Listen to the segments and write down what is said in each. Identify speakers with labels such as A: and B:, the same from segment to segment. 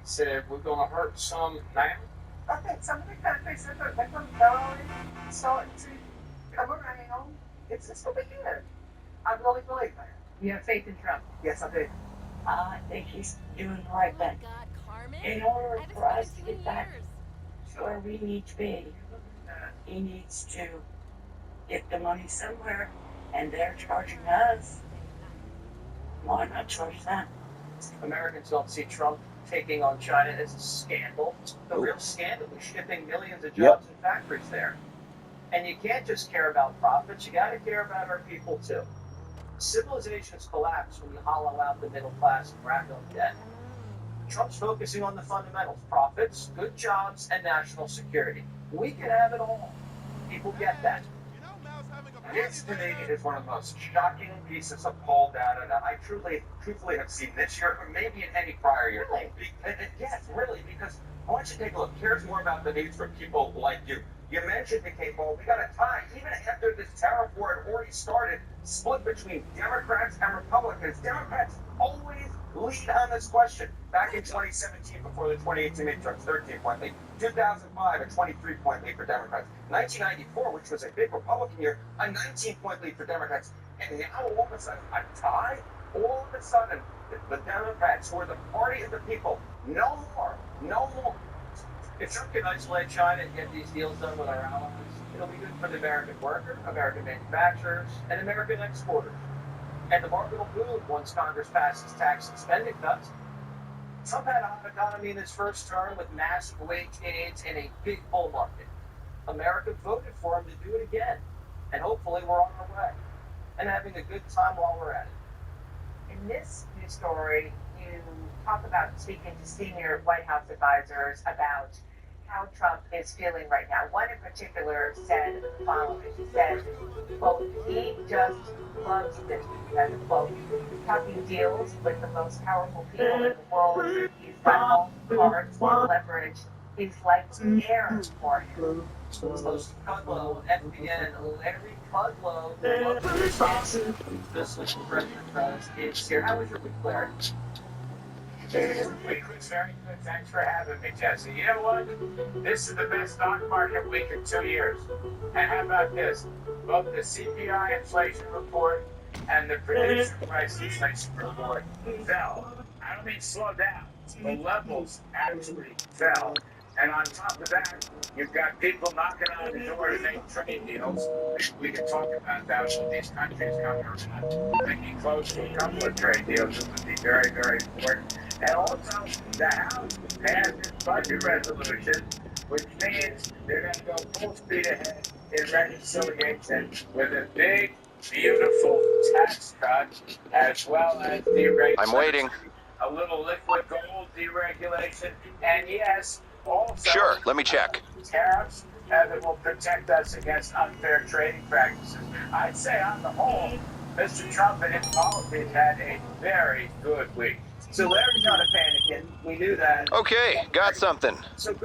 A: said we're going to hurt some now.
B: I think some of the countries are going to starting to come around. It's just going to be good. I really believe that.
C: You have faith in Trump?
B: Yes, I do.
D: I think he's doing the right thing. In order for us to get back to where we need to be, he needs to get the money somewhere, and they're charging us. Why not charge them?
A: Americans don't see Trump taking on China as a scandal. The real scandal is shipping millions of jobs in factories there. And you can't just care about profits, you got to care about our people too. Civilizations collapse when you hollow out the middle class and rack up debt. Trump's focusing on the fundamentals: profits, good jobs, and national security. We can have it all. People get that.
E: This, to me, is one of the most shocking pieces of poll data that I truthfully have seen this year, or maybe in any prior year.
B: Really?
E: Yes, really, because I want you to take a look. Here's more about the needs for people like you. You mentioned the poll. We got a tie, even after this tariff war had already started, split between Democrats and Republicans. Democrats always lead on this question. Back in 2017, before the 2018 midterms, 13-point lead. 2005, a 23-point lead for Democrats. 1994, which was a big Republican year, a 19-point lead for Democrats. And now all of a sudden, a tie? All of a sudden, the Democrats, who are the party of the people, no more.
A: If Trump can isolate China and get these deals done with our allies, it'll be good for the American worker, American manufacturers, and American exporters. And the market will boom once Congress passes tax and spending cuts. Trump had a hot economy in his first term with massive wage gains and a big bull market. America voted for him to do it again. And hopefully we're on our way. And having a good time while we're at it.
C: In this news story, you talk about speaking to senior White House advisors about how Trump is feeling right now. One in particular said the following. She said, quote, he just loves this, as a quote. He's talking deals with the most powerful people in the world. He's got all the cards and leverage. He's like air for him.
A: Close to Kudlow, FBN, Larry Kudlow. This is President Trump's is here. How was your week, Larry?
F: This week was very good. Thanks for having me, Jesse. You know what? This is the best stock market week in 2 years. And how about this? Both the CPI inflation report and the producer price inflation report fell. I don't mean slow down. The levels actually fell. And on top of that, you've got people knocking on the door to make trade deals. We can talk about that when these countries come around. Making close to a couple of trade deals would be very, very important. And also, the House passed its budget resolution, which means they're going to go full speed ahead in reconciliation with a big, beautiful tax cut, as well as deregulation.
G: I'm waiting.
F: A little liquid gold deregulation, and yes, also,
G: sure, let me check.
F: Tariffs that will protect us against unfair trading practices. I'd say on the whole, Mr. Trump and his policies had a very good week.
A: So Larry's not a panicking. We knew that.
G: Okay, got something.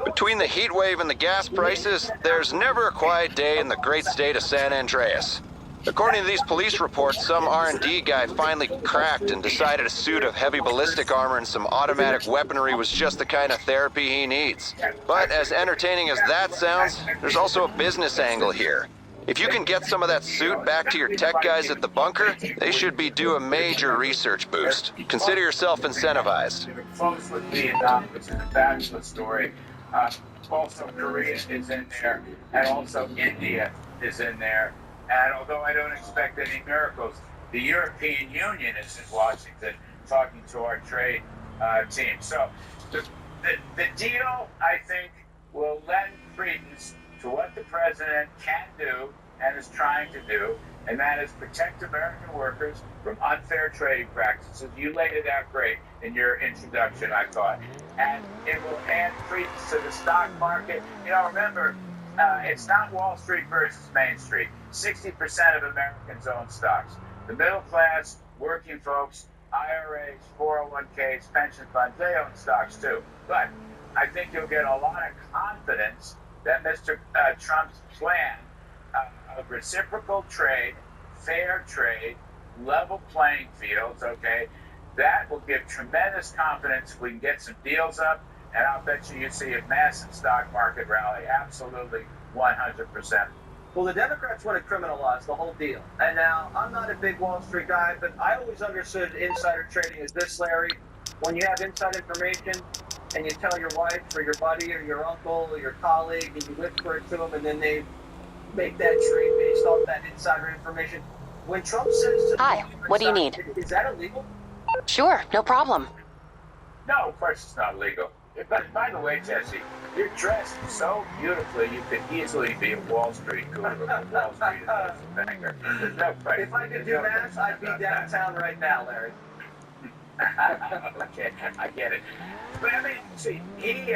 G: Between the heat wave and the gas prices, there's never a quiet day in the great state of San Andreas. According to these police reports, some R&D guy finally cracked and decided a suit of heavy ballistic armor and some automatic weaponry was just the kind of therapy he needs. But as entertaining as that sounds, there's also a business angle here. If you can get some of that suit back to your tech guys at the bunker, they should be due a major research boost. Consider yourself incentivized.
F: Close with Vietnam, which is a fabulous story. Also, Korea is in there, and also India is in there. And although I don't expect any miracles, the European Union is in Washington talking to our trade team. So the deal, I think, will lend credence to what the president can do and is trying to do, and that is protect American workers from unfair trading practices. You laid it out great in your introduction, I thought. And it will add credence to the stock market. You know, remember, it's not Wall Street versus Main Street. 60% of Americans own stocks. The middle class, working folks, IRAs, 401ks, pension funds, they own stocks too. But I think you'll get a lot of confidence that Mr. Trump's plan of reciprocal trade, fair trade, level playing fields, okay, That will give tremendous confidence. We can get some deals up, and I'll bet you see a massive stock market rally. Absolutely, 100%.
A: Well, the Democrats want to criminalize the whole deal. And now, I'm not a big Wall Street guy, but I always understood insider trading as this, Larry. When you have inside information and you tell your wife or your buddy or your uncle or your colleague and you whisper it to them and then they make that trade based off that insider information. When Trump says to
H: Hi, what do you need?
A: Is that illegal?
H: Sure, no problem.
F: No, of course it's not legal. But by the way, Jesse, you're dressed so beautifully you could easily be a Wall Street guru, a Wall Street investment banker. There's no question.
A: If I could do math, I'd be downtown right now, Larry.
F: Okay, I get it. But I mean, see, he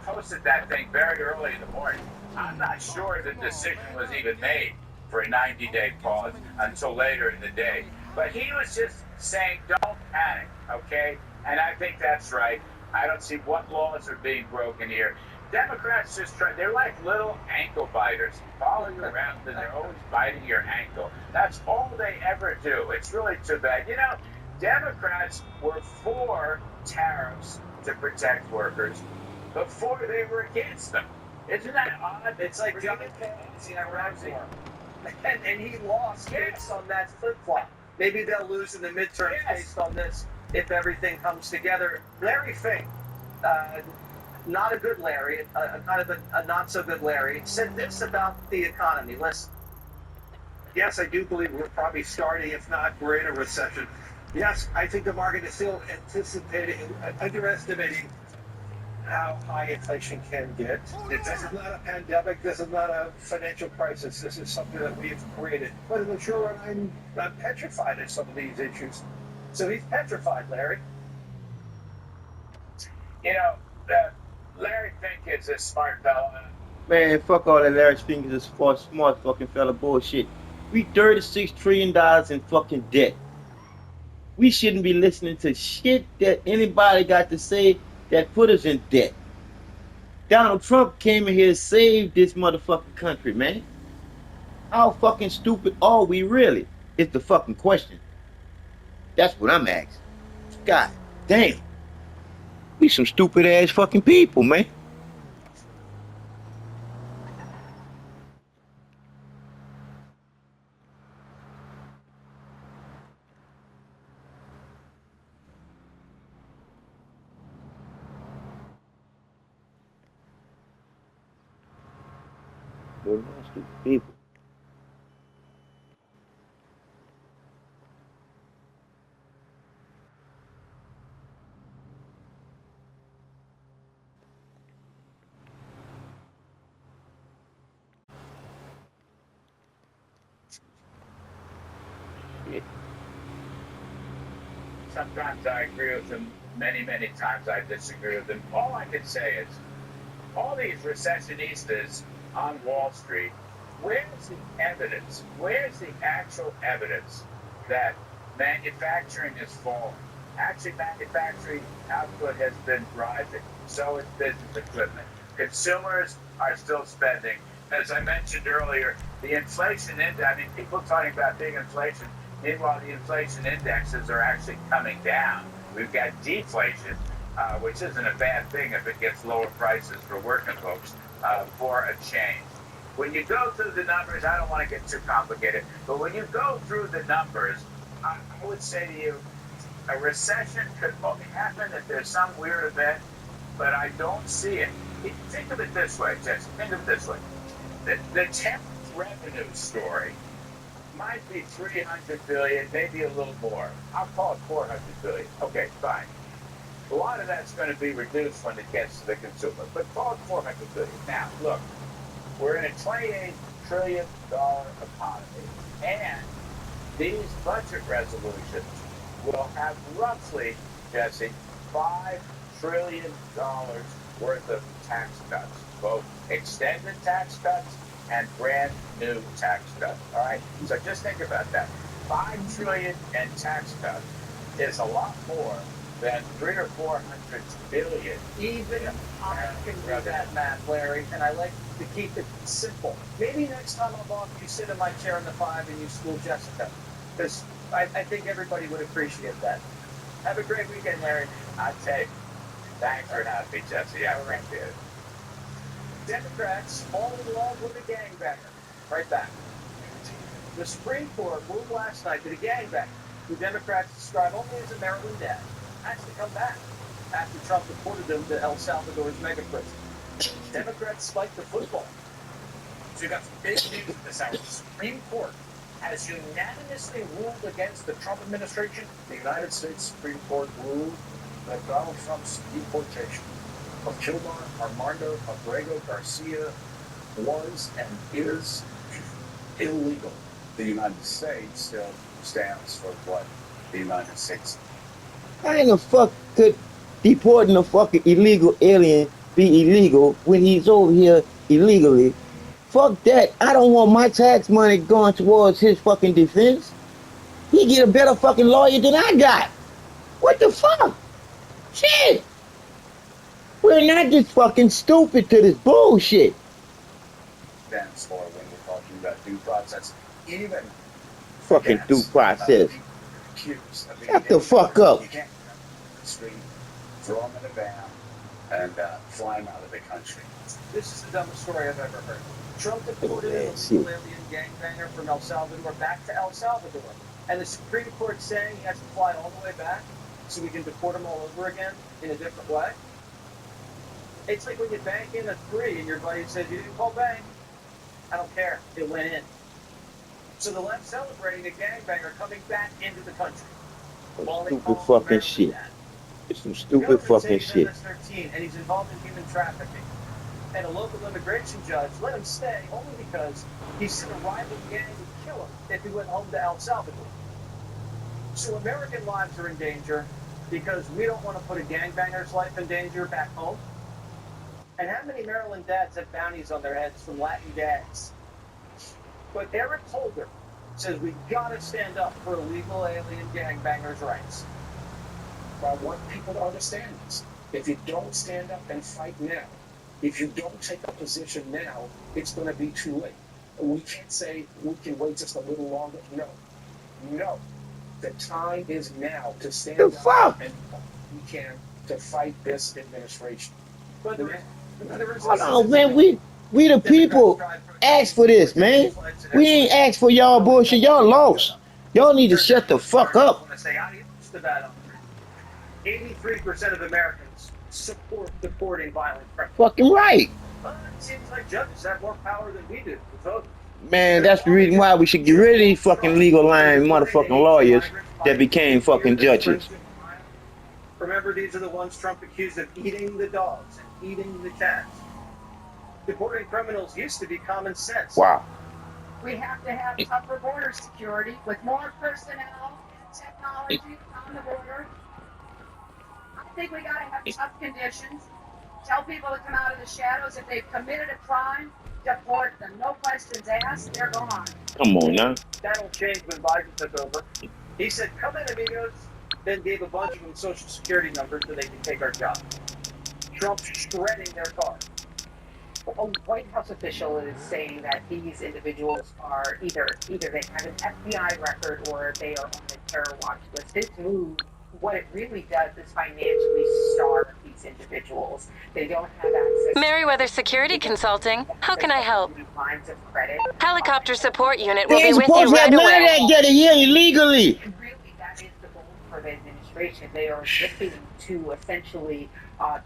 F: posted that thing very early in the morning. I'm not sure the decision was even made for a 90-day pause until later in the day. But he was just saying, don't panic, okay? And I think that's right. I don't see what laws are being broken here. Democrats just they're like little ankle biters. Follow you around and they're always biting your ankle. That's all they ever do. It's really too bad. You know, Democrats were for tariffs to protect workers before they were against them. Isn't that odd?
A: It's like John Kennedy ran for him. And he lost based on that flip-flop. Maybe they'll lose in the midterms based on this if everything comes together. Larry Fink, not a good Larry, kind of a not-so-good Larry, said this about the economy. Listen.
I: Yes, I do believe we're probably starting, if not we're in a recession. Yes, I think the market is still underestimating how high inflation can get. This is not a pandemic. This is not a financial crisis. This is something that we've created. But in the short run, I'm petrified at some of these issues.
A: So he's petrified, Larry.
F: You know, Larry Fink is a smart fella.
J: Man, fuck all that Larry Fink is a smart fucking fella bullshit. We $36 trillion in fucking debt. We shouldn't be listening to shit that anybody got to say that put us in debt. Donald Trump came in here to save this motherfucking country, man. How fucking stupid are we really? Is the fucking question. That's what I'm asking. God damn. We some stupid ass fucking people, man. We're not stupid people.
F: Sometimes I agree with them. Many, many times I disagree with them. All I can say is, all these recessionistas on Wall Street, where's the evidence? Where's the actual evidence that manufacturing is falling? Actually, manufacturing output has been rising. So is business equipment. Consumers are still spending. As I mentioned earlier, the inflation index, I mean, people talking about big inflation. Meanwhile, the inflation indexes are actually coming down. We've got deflation, which isn't a bad thing if it gets lower prices for working folks for a change. When you go through the numbers, I don't want to get too complicated, but when you go through the numbers, I would say to you, a recession could only happen if there's some weird event, but I don't see it. Think of it this way, Jesse. Think of it this way. The tariff revenue story might be 300 billion, maybe a little more. I'll call it 400 billion. Okay, fine. A lot of that's going to be reduced when it gets to the consumer, but call it 400 billion. Now, look, we're in a $28 trillion economy, and these budget resolutions will have roughly, Jesse, $5 trillion worth of tax cuts, both extended tax cuts and brand new tax cuts. All right, so just think about that. $5 trillion in tax cuts is a lot more than 300 or 400 billion.
A: Even I can do that math, Larry, and I like to keep it simple. Maybe next time I'm off, you sit in my chair in the 5 and you school Jessica. Because I think everybody would appreciate that. Have a great weekend, Larry.
F: I'd say thanks for having me, Jesse. I appreciate it.
A: Democrats fall in love with a gangbanger. Right back. The Supreme Court ruled last night that a gangbanger, who Democrats describe only as a Maryland dad, has to come back after Trump deported them to El Salvador's mega prison. Democrats spiked the football.
E: So you got some big news in this hour. The Supreme Court has unanimously ruled against the Trump administration.
I: The United States Supreme Court ruled that Donald Trump's deportation of Kilmar Armando Abrego Garcia was and is illegal.
F: The United States still stands for what the United States.
J: How in the fuck could deporting a fucking illegal alien be illegal when he's over here illegally? Fuck that. I don't want my tax money going towards his fucking defense. He get a better fucking lawyer than I got. What the fuck? Shit. We're not just fucking stupid to this bullshit.
F: Stands for when we're talking about due process. Even
J: Fucking due process.
F: accused of
J: Shut the fuck up.
F: You can't get them in the street, throw them in a van, and fly them out of the country.
A: This is the dumbest story I've ever heard. Trump deported an illegal alien gangbanger from El Salvador back to El Salvador. And the Supreme Court saying he has to fly all the way back so we can deport him all over again in a different way. It's like when you bank in a 3 and your buddy says, you didn't call bank. I don't care. It went in. So the left celebrating a gangbanger coming back into the country.
J: Stupid fucking shit. It's some stupid fucking shit.
A: 13, and he's involved in human trafficking. And a local immigration judge let him stay only because he said a rival gang would kill him if he went home to El Salvador. So American lives are in danger because we don't want to put a gangbanger's life in danger back home. And how many Maryland dads have bounties on their heads from Latin dads? But Eric Holder says we gotta stand up for illegal alien gangbangers' rights.
I: I want people to understand this. If you don't stand up and fight now, if you don't take a position now, it's going to be too late. We can't say we can wait just a little longer. No. The time is now to stand up and we can to fight this administration.
A: But
J: hold on, man. We the people asked for this, man. We ain't asked for y'all bullshit. Y'all lost. Y'all need to shut the fuck up.
A: 83% of Americans support deporting violent criminals.
J: Fucking right.
A: But it seems like judges have more power than we do to vote.
J: Man, that's the reason why we should get rid of these fucking legal line motherfucking lawyers that became fucking judges.
A: Remember, these are the ones Trump accused of eating the dogs and eating the cats. Deporting criminals used to be common sense.
J: Wow.
C: We have to have tougher border security with more personnel and technology on the border. I think we gotta have tough conditions. Tell people to come out of the shadows. If they've committed a crime, deport them. No questions asked, they're gone.
J: Come on now.
A: That'll change when Biden took over. He said, come in, amigos, then gave a bunch of them social security numbers so they can take our job. Trump's shredding their car.
C: A White House official is saying that these individuals are either they have an FBI record or they are on the terror watch list. This move, what it really does is financially starve these individuals. They don't have access.
K: Meriwether Security Consulting. How can I help?
C: Lines of credit.
K: Helicopter support unit will
J: They
K: be
J: ain't
K: with
J: supposed
K: you
J: to have
K: right
J: none of
K: away.
J: that getting here illegally.
C: Really, that is the goal for the administration. They are looking to essentially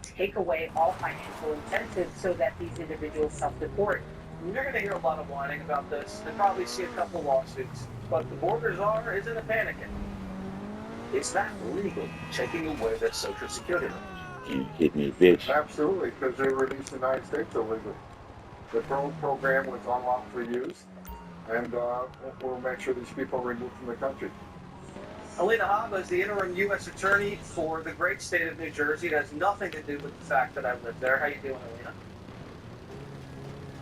C: take away all financial incentives so that these individuals self-deport.
A: You're going to hear a lot of whining about this and probably see a couple lawsuits. But the border czar isn't a panicking. It's that legal, taking away their social security numbers.
J: You hit me, bitch.
I: Absolutely, because they released the United States illegally. The program was unlawful use, and we'll make sure these people are removed from the country.
A: Alina Habba is the interim U.S. attorney for the great state of New Jersey. It has nothing to do with the fact that I live there. How you doing, Alina?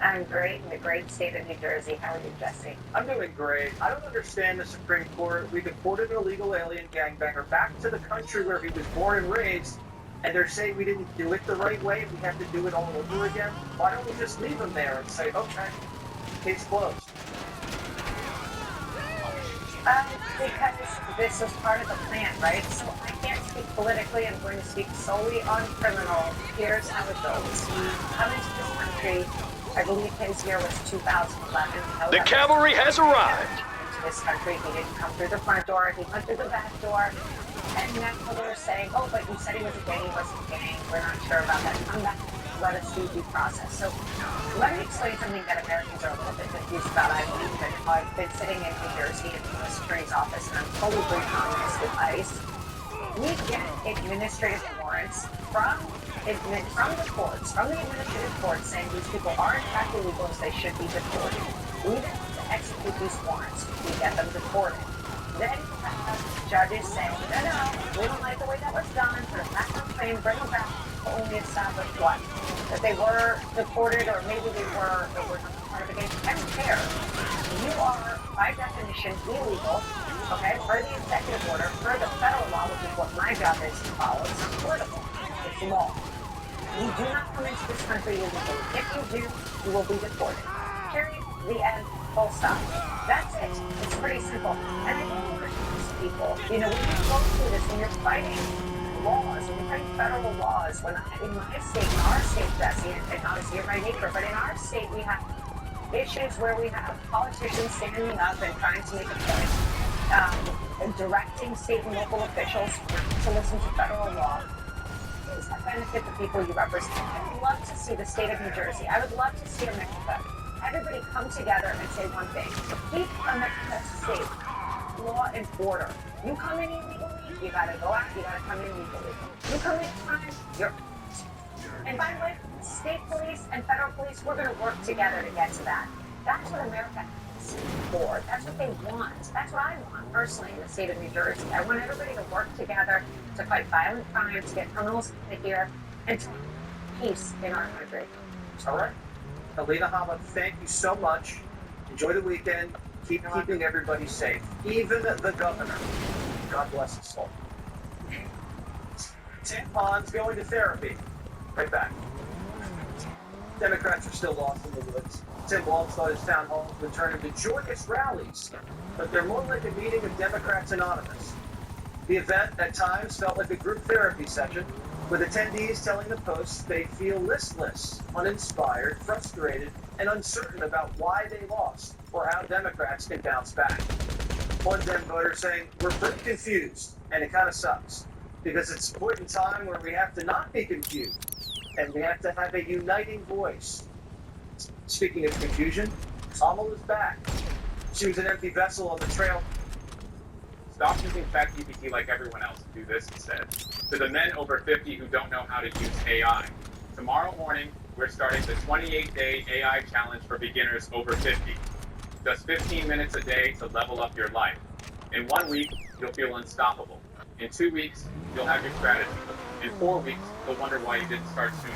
C: I'm great in the great state of New Jersey. How are you, Jesse?
A: I'm doing great. I don't understand the Supreme Court. We deported an illegal alien gangbanger back to the country where he was born and raised, and they're saying we didn't do it the right way. We have to do it all over again. Why don't we just leave him there and say, okay, case closed?
C: Because this was part of the plan, right? So I can't speak politically. I'm going to speak solely on criminal. Here's how it goes. You come into this country. I believe his year was 2011.
L: The cavalry has arrived.
C: Into this country, he didn't come through the front door. He went through the back door. And now they're saying, oh, but you said he was a gang. He wasn't a gang. We're not sure about that. Come back. Let us do due process. So let me explain something that Americans are a little bit confused about. I believe that I've been sitting in New Jersey in the U.S. Attorney's Office, and I'm totally briefed on this with ICE. We get administrative warrants from the courts, from the administrative courts, saying these people are in fact illegal, as they should be deported. We then have to execute these warrants. We get them deported. Then you have judges saying, no, we don't like the way that was done, put a background claim, bring them back, to only establish what? That they were deported, or maybe they were not part of the gang. I don't care. You are, by definition, illegal, okay, per the executive order, per the federal law, which is what my job is to follow. It's not political. It's law. You do not come into this country illegally. If you do, you will be deported. Period. The end. Full stop. That's it. It's pretty simple. And I don't want these people. You know, when you go through this, when you're fighting laws, when you're fighting federal laws, when in my state, in our state, Jesse, and obviously you're my neighbor, but in our state we have issues where we have politicians standing up and trying to make a point, and directing state and local officials to listen to federal law. Things that benefit the people you represent. I would love to see the state of New Jersey. I would love to see America. Everybody come together and say one thing. Keep America safe. Law and order. You come in illegally, you gotta go out, you gotta come in legally. You come in crime, you're... And by the way, state police and federal police, we're gonna work together to get to that. That's what America is for. That's what they want. That's what I want, personally, in the state of New Jersey. I want everybody to work together to fight violent crime, to get criminals out of here, and to peace in our country.
A: All right. Alina Hamad, thank you so much. Enjoy the weekend. Keep keeping everybody safe. Even the governor. God bless his soul. Tim Bond's going to therapy. Right back. Democrats are still lost in the woods. Tim Walz thought his town halls would turn into joyous rallies, but they're more like a meeting of Democrats Anonymous. The event, at times, felt like a group therapy session, with attendees telling the Post they feel listless, uninspired, frustrated, and uncertain about why they lost or how Democrats can bounce back. One Dem voter saying, we're pretty confused, and it kind of sucks, because it's a point in time where we have to not be confused, and we have to have a uniting voice. Speaking of confusion, Kamala's back. She was an empty vessel on the trail.
F: Stop using ChatGPT like everyone else. Do this instead. To the men over 50 who don't know how to use AI, tomorrow morning, we're starting the 28-day AI challenge for beginners over 50. Just 15 minutes a day to level up your life. In 1 week, you'll feel unstoppable. In 2 weeks, you'll have your strategy. In 4 weeks, you'll wonder why you didn't start sooner.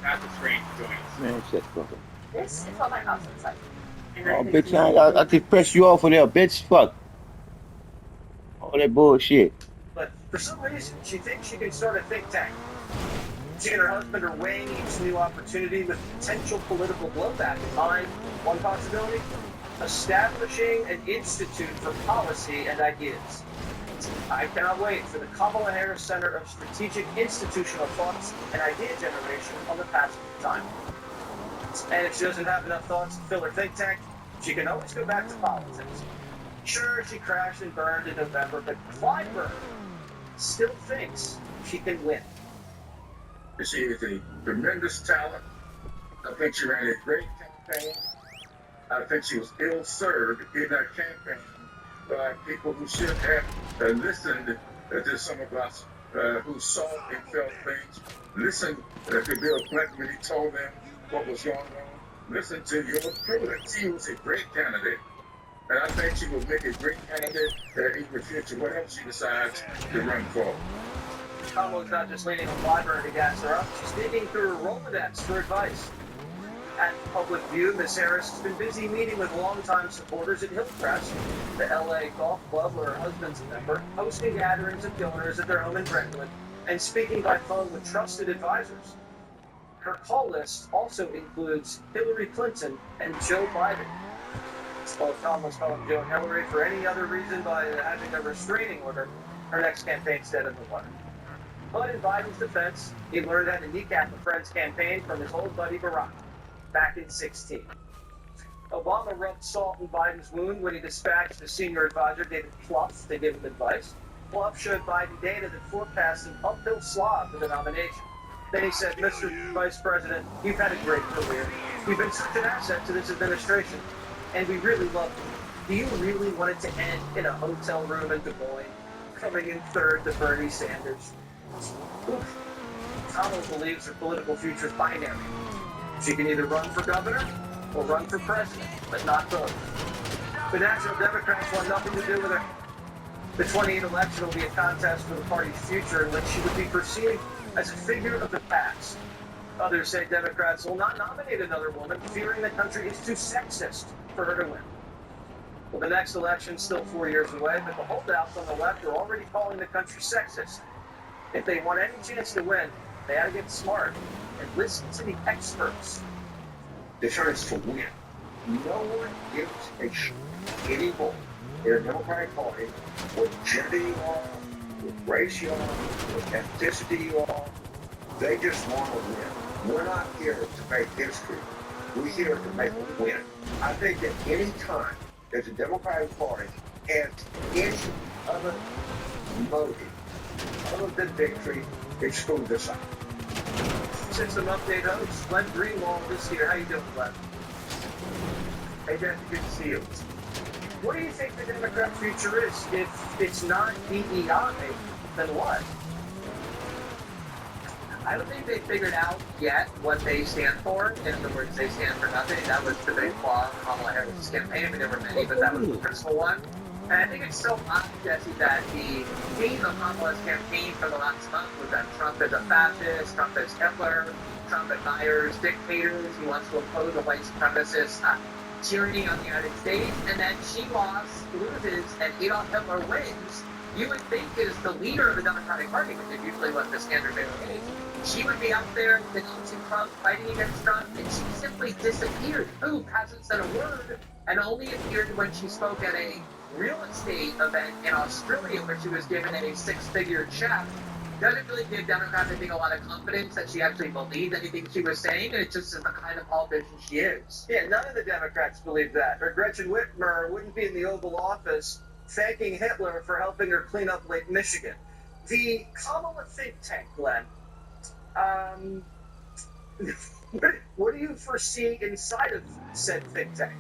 F: Tap the screen to join us.
J: Man, shit, fuck.
C: This is what my house looks like.
J: Oh, bitch, I just press you off of there, bitch. Fuck. All that bullshit.
A: But for some reason, she thinks she can start a think tank. She and her husband are weighing each new opportunity with potential political blowback in mind. One possibility? Establishing an institute for policy and ideas. I cannot wait for the Kamala Harris Center of Strategic Institutional Thoughts and Idea Generation on the passage of time. And if she doesn't have enough thoughts to fill her think tank, she can always go back to politics. Sure, she crashed and burned in November, but Clyburn still thinks she can win.
M: She is a tremendous talent. I think she ran a great campaign. I think she was ill-served in that campaign by people who should have listened to some of us who saw and felt things. Listened to Bill Clinton when he told them what was going on. Listen to your privilege. She was a great candidate. And I think she will make a great candidate in the future, whatever she decides to run for.
A: Kamala's not just leaning on Clyburn to gas her up. She's digging through her Rolodex for advice. At public view, Ms. Harris has been busy meeting with longtime supporters at Hillcrest, the LA golf club where her husband's a member, hosting gatherings of donors at their home in Brentwood, and speaking by phone with trusted advisors. Her call list also includes Hillary Clinton and Joe Biden. Well, Tom was calling Joe and Hillary for any other reason by having a restraining order. Her next campaign's dead in the water. But in Biden's defense, he learned how to kneecap a friend's campaign from his old buddy Barack back in 16. Obama rubbed salt in Biden's wound when he dispatched his senior advisor, David Plouffe, to give him advice. Plouffe showed Biden data that forecast an uphill slog for the nomination. Then he said, Mr. Vice President, you've had a great career. You've been such an asset to this administration, and we really love you. Do you really want it to end in a hotel room in Des Moines, coming in third to Bernie Sanders? Oof. Kamala believes her political future is binary. She can either run for governor or run for president, but not both. The National Democrats want nothing to do with her. The 28 election will be a contest for the party's future in which she would be perceived as a figure of the past. Others say Democrats will not nominate another woman, fearing the country is too sexist for her to win. Well, the next election's still 4 years away, but the holdouts on the left are already calling the country sexist. If they want any chance to win, they ought to get smart and listen to the experts.
I: The chance to win. No one gives a shit anymore in the Democratic Party what gender you are, what race you are, what ethnicity you are. They just want to win. We're not here to make history. We're here to make a win. I think that any time that the Democratic Party has any other motive other than victory, it screws us up.
A: System update host, Glenn Greenwald this year. How you doing, Glenn? Hey, Jeff, good to see you. What do you think the Democrat future is? If it's not DEI, then what? I don't think they figured out yet what they stand for. In other words, they stand for nothing. That was the big flaw of Kamala Harris' campaign. I mean, there were many, but that was the principal one. And I think it's so odd, Jesse, that the theme of Kamala's campaign for the last month was that Trump is a fascist, Trump is Hitler, Trump admires dictators, he wants to impose a white supremacist tyranny on the United States, and then she loses, and Adolf Hitler wins. You would think as the leader of the Democratic Party, which is usually what the standard is, she would be out there denouncing Trump, fighting against Trump, and she simply disappeared. Poof, hasn't said a word, and only appeared when she spoke at a real estate event in Australia where she was given a six-figure check. Doesn't really give Democrats, I think, a lot of confidence that she actually believed anything she was saying, and it just is the kind of politician she is. Yeah, none of the Democrats believe that. Or Gretchen Whitmer wouldn't be in the Oval Office thanking Hitler for helping her clean up Lake Michigan. The Kamala think tank, Glenn, what do you foresee inside of said think tank?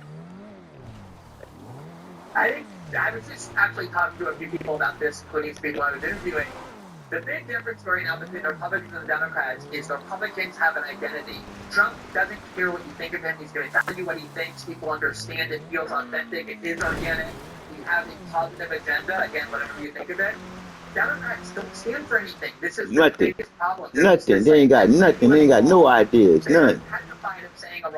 A: I was just actually talking to a few people about this, including people I was interviewing. The big difference right now between the Republicans and the Democrats is the Republicans have an identity. Trump doesn't care what you think of him. He's going to tell you what he thinks. People understand it feels authentic. It is organic. He has a positive agenda. Again, whatever you think of it. Democrats don't stand for anything. This is the biggest problem.
J: Nothing. They ain't got nothing. They ain't got no ideas. None.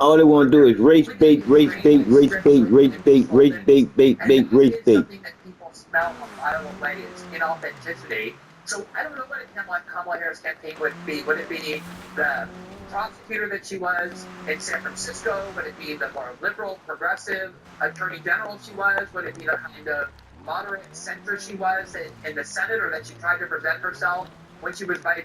J: All they want to do is race bait, race bait, race bait, race bait, race bait, bait, bait, race bait.
A: Something that people smell a mile away is inauthenticity. So I don't know what a Kamala Harris campaign would be. Would it be the prosecutor that she was in San Francisco? Would it be the more liberal, progressive attorney general she was? Would it be the kind of moderate center she was in the Senate, or that she tried to present herself when she was vice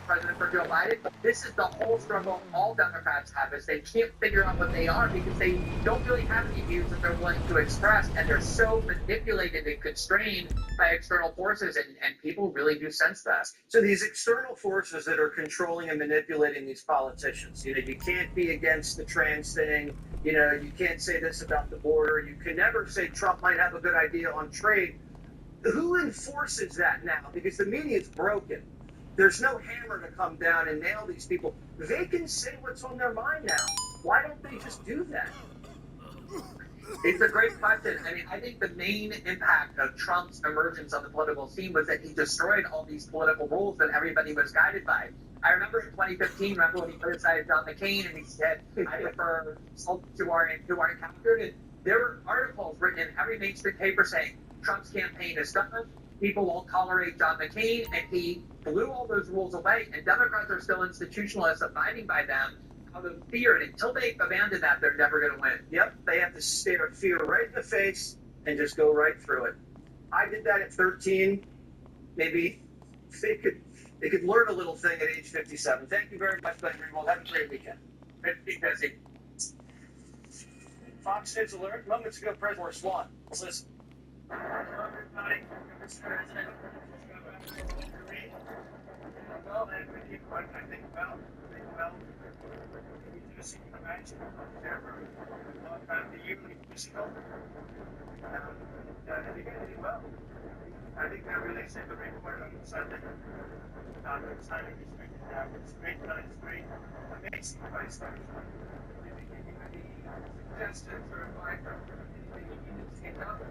A: president for Joe Biden? This is the whole struggle all Democrats have, is they can't figure out what they are because they don't really have any views that they're willing to express, and they're so manipulated and constrained by external forces, and people really do sense that. So these external forces that are controlling and manipulating these politicians, you can't be against the trans thing, you can't say this about the border, you can never say Trump might have a good idea on trade. Who enforces that now? Because the media is broken. There's no hammer to come down and nail these people. They can say what's on their mind now. Why don't they just do that? It's a great question. I mean, I think the main impact of Trump's emergence on the political scene was that he destroyed all these political rules that everybody was guided by. I remember in 2015, when he criticized John McCain, and he said, I prefer soldiers who aren't captured. And there were articles written in every mainstream paper saying, Trump's campaign is done. People won't tolerate John McCain, and he blew all those rules away. And Democrats are still institutionalists abiding by them. out of fear, and until they abandon that, they're never going to win.
I: Yep, they have to stare fear right in the face and just go right through it. I did that at 13. Maybe they could learn a little thing at age 57. Thank you very much, Ben Greenwald. Have a great weekend.
A: Be busy.
I: Fox News alert. Moments ago, President Swan. Let's listen.
A: I think they're releasing the report on Sunday. It's not expected to happen. It's great, amazing price stars. Suggestions or advice or anything you need to take up a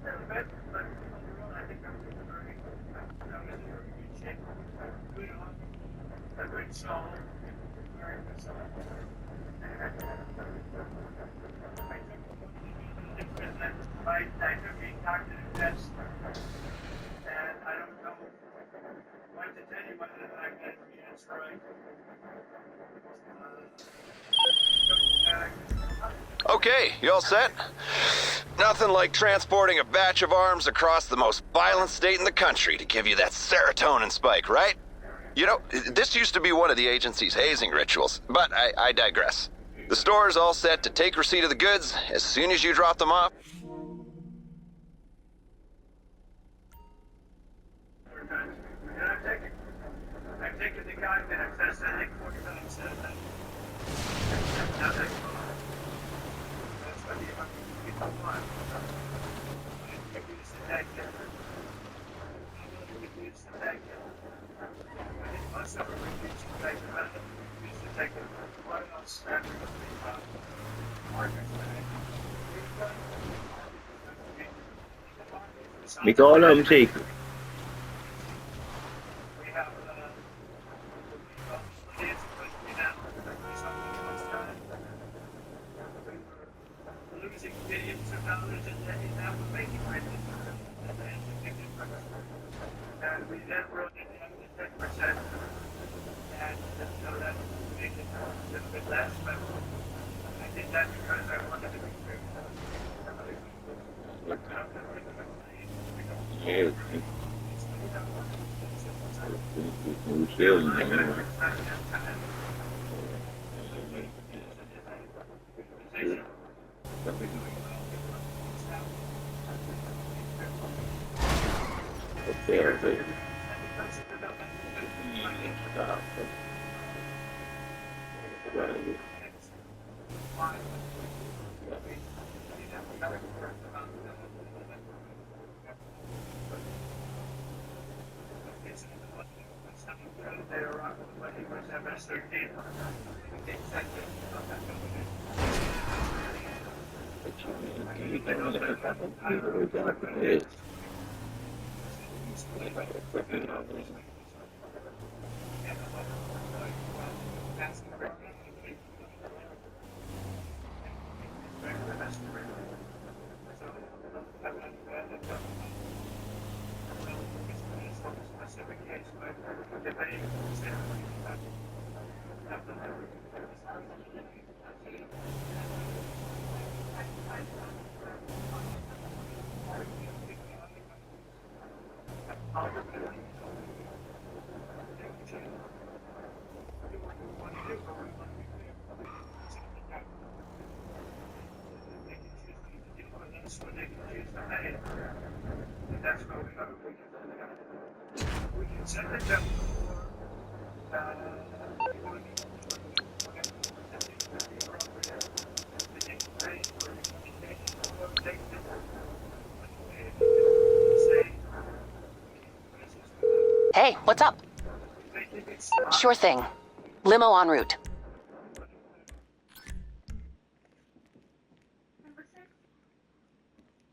A: little bit, but overall, I think everything's very good shape. Good on, a good soul, very good soul. I took a cognitive test, and I don't know what to tell you whether I got the answer right.
G: Okay, you all set? Nothing like transporting a batch of arms across the most violent state in the country to give you that serotonin spike, right? You know, this used to be one of the agency's hazing rituals, but I digress. The store's all set to take receipt of the goods as soon as you drop them off.
A: I've taken the cognitive test, I think 4 times. That's what you want.
J: Make all of them take it.
A: Losing billions of dollars and now we're making right. And we then wrote it down to 10%. And so that made it a little bit less, but I did that because I wanted to be fair.
J: Yeah.
H: Hey, what's up? Sure thing. Limo en route.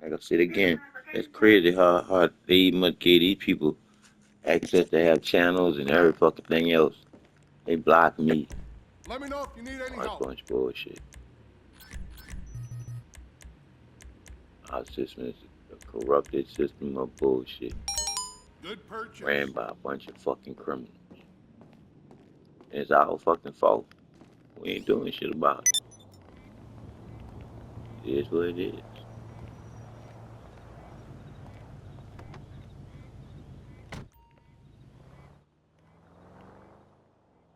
J: I gotta say it again. It's crazy how they even gave these people access to have channels and every fucking thing else. They block me.
N: Let me know if you need any
J: That's
N: help.
J: a bunch of bullshit. Our system is a corrupted system of bullshit.
N: Good purchase.
J: Ran by a bunch of fucking criminals. And it's our fucking fault. We ain't doing shit about it. It is what it is.